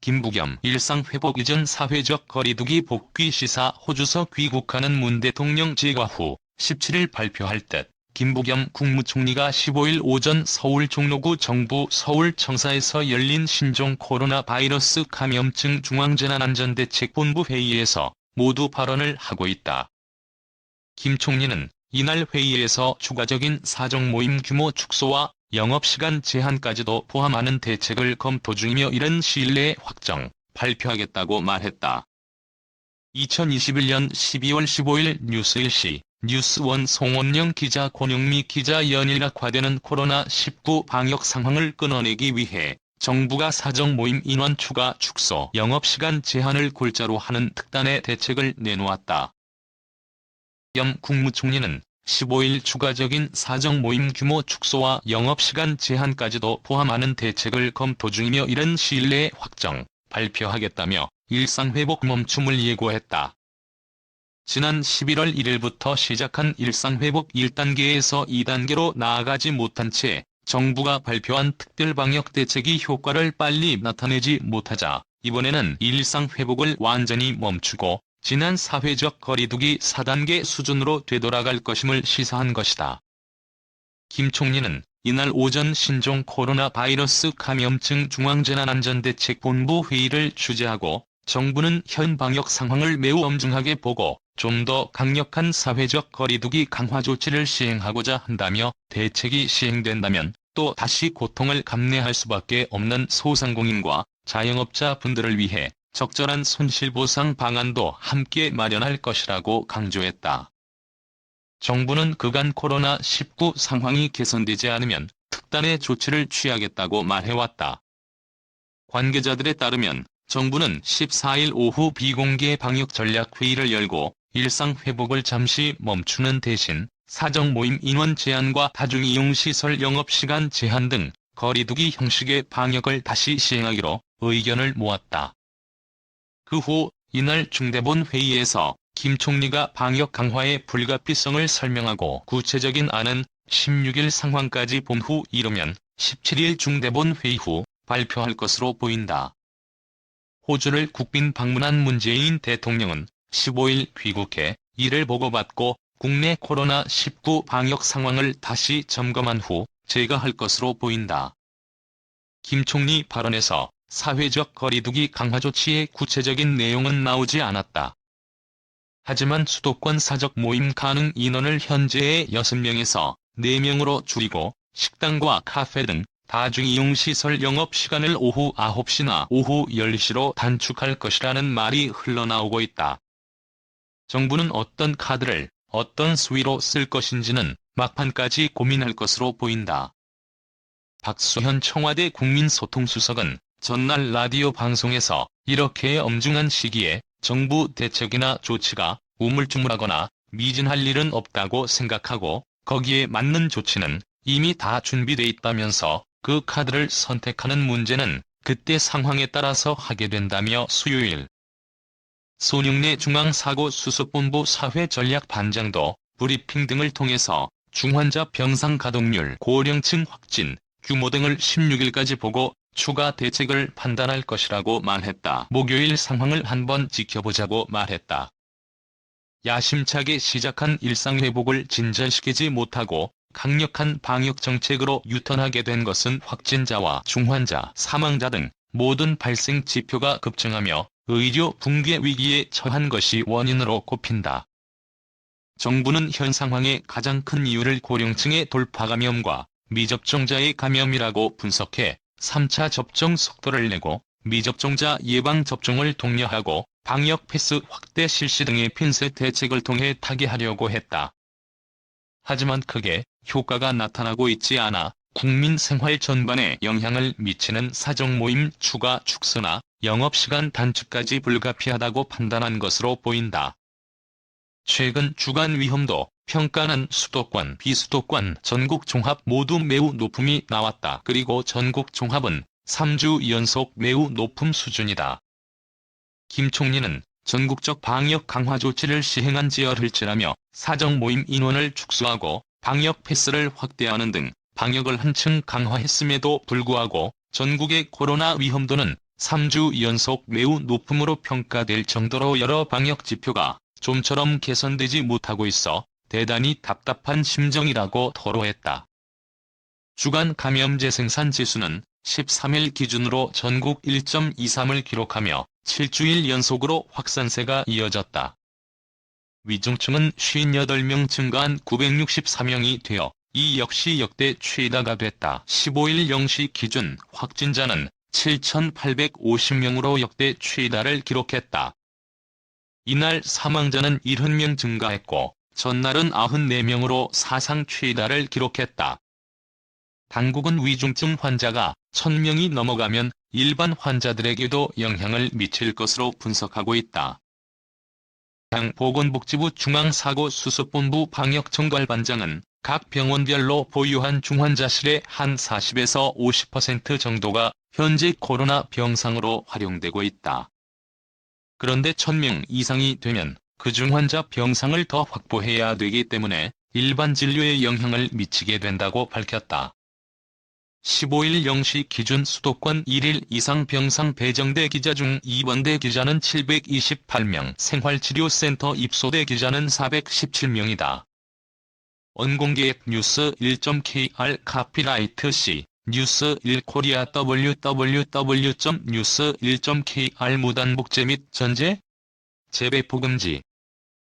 김부겸 일상회복 이전 사회적 거리두기 복귀 시사 호주서 귀국하는 문 대통령 재과 후 17일 발표할 듯 김부겸 국무총리가 15일 오전 서울 종로구 정부 서울청사에서 열린 신종 코로나 바이러스 감염증 중앙재난안전대책본부 회의에서 모두 발언을 하고 있다. 김 총리는 이날 회의에서 추가적인 사적 모임 규모 축소와 영업시간 제한까지도 포함하는 대책을 검토 중이며 이른 시일 내에 확정, 발표하겠다고 말했다. 2021년 12월 15일 뉴스 1시, 뉴스원 송원영 기자 권영미 기자 연일 악화되는 코로나19 방역 상황을 끊어내기 위해 정부가 사적 모임 인원 추가 축소, 영업시간 제한을 골자로 하는 특단의 대책을 내놓았다. 겸 국무총리는 15일 추가적인 사적 모임 규모 축소와 영업시간 제한까지도 포함하는 대책을 검토 중이며 이른 시일 내에 확정, 발표하겠다며 일상회복 멈춤을 예고했다. 지난 11월 1일부터 시작한 일상회복 1단계에서 2단계로 나아가지 못한 채 정부가 발표한 특별방역대책이 효과를 빨리 나타내지 못하자 이번에는 일상회복을 완전히 멈추고 지난 사회적 거리두기 4단계 수준으로 되돌아갈 것임을 시사한 것이다. 김 총리는 이날 오전 신종 코로나 바이러스 감염증 중앙재난안전대책본부 회의를 주재하고 정부는 현 방역 상황을 매우 엄중하게 보고 좀 더 강력한 사회적 거리두기 강화 조치를 시행하고자 한다며 대책이 시행된다면 또 다시 고통을 감내할 수밖에 없는 소상공인과 자영업자 분들을 위해 적절한 손실보상 방안도 함께 마련할 것이라고 강조했다. 정부는 그간 코로나19 상황이 개선되지 않으면 특단의 조치를 취하겠다고 말해왔다. 관계자들에 따르면 정부는 14일 오후 비공개 방역전략회의를 열고 일상회복을 잠시 멈추는 대신 사적 모임 인원 제한과 다중이용시설 영업시간 제한 등 거리두기 형식의 방역을 다시 시행하기로 의견을 모았다. 그 후 이날 중대본 회의에서 김 총리가 방역 강화의 불가피성을 설명하고 구체적인 안은 16일 상황까지 본 후 이르면 17일 중대본 회의 후 발표할 것으로 보인다. 호주를 국빈 방문한 문재인 대통령은 15일 귀국해 이를 보고받고 국내 코로나19 방역 상황을 다시 점검한 후 재가할 것으로 보인다. 김 총리 발언에서 사회적 거리두기 강화 조치의 구체적인 내용은 나오지 않았다. 하지만 수도권 사적 모임 가능 인원을 현재의 6명에서 4명으로 줄이고 식당과 카페 등 다중이용시설 영업시간을 오후 9시나 오후 10시로 단축할 것이라는 말이 흘러나오고 있다. 정부는 어떤 카드를 어떤 수위로 쓸 것인지는 막판까지 고민할 것으로 보인다. 박수현 청와대 국민소통수석은 전날 라디오 방송에서 이렇게 엄중한 시기에 정부 대책이나 조치가 우물쭈물하거나 미진할 일은 없다고 생각하고 거기에 맞는 조치는 이미 다 준비돼 있다면서 그 카드를 선택하는 문제는 그때 상황에 따라서 하게 된다며 수요일 손영래 중앙사고수습본부 사회전략반장도 브리핑 등을 통해서 중환자 병상 가동률, 고령층 확진, 규모 등을 16일까지 보고 추가 대책을 판단할 것이라고 말했다. 목요일 상황을 한번 지켜보자고 말했다. 야심차게 시작한 일상회복을 진전시키지 못하고 강력한 방역 정책으로 유턴하게 된 것은 확진자와 중환자, 사망자 등 모든 발생 지표가 급증하며 의료 붕괴 위기에 처한 것이 원인으로 꼽힌다. 정부는 현 상황의 가장 큰 이유를 고령층의 돌파 감염과 미접종자의 감염이라고 분석해 3차 접종 속도를 내고 미접종자 예방접종을 독려하고 방역 패스 확대 실시 등의 핀셋 대책을 통해 타개하려고 했다. 하지만 크게 효과가 나타나고 있지 않아 국민 생활 전반에 영향을 미치는 사적 모임 추가 축소나 영업시간 단축까지 불가피하다고 판단한 것으로 보인다. 최근 주간 위험도 평가는 수도권, 비수도권, 전국 종합 모두 매우 높음이 나왔다. 그리고 전국 종합은 3주 연속 매우 높음 수준이다. 김 총리는 전국적 방역 강화 조치를 시행한 지 열흘째라며 사적 모임 인원을 축소하고 방역 패스를 확대하는 등 방역을 한층 강화했음에도 불구하고 전국의 코로나 위험도는 3주 연속 매우 높음으로 평가될 정도로 여러 방역 지표가 좀처럼 개선되지 못하고 있어 대단히 답답한 심정이라고 토로했다. 주간 감염제 생산 지수는 13일 기준으로 전국 1.23을 기록하며 7주일 연속으로 확산세가 이어졌다. 위중증은 58명 증가한 964명이 되어 이 역시 역대 최다가 됐다. 15일 0시 기준 확진자는 7,850명으로 역대 최다를 기록했다. 이날 사망자는 70명 증가했고 전날은 94명으로 사상 최다를 기록했다. 당국은 위중증 환자가 1,000명이 넘어가면 일반 환자들에게도 영향을 미칠 것으로 분석하고 있다. 보건복지부 중앙사고수습본부 방역총괄반장은 각 병원별로 보유한 중환자실의 한 40에서 50% 정도가 현재 코로나 병상으로 활용되고 있다. 그런데 1,000명 이상이 되면 그 중환자 병상을 더 확보해야 되기 때문에 일반 진료에 영향을 미치게 된다고 밝혔다. 15일 0시 기준 수도권 1일 이상 병상 배정대 기자 중 입원대 기자는 728명, 생활치료센터 입소대 기자는 417명이다. 언공개앱 뉴스 1.kr 카피라이트 C, 뉴스 1 코리아 www.news1.kr 무단복제 및 전제? 재배포 금지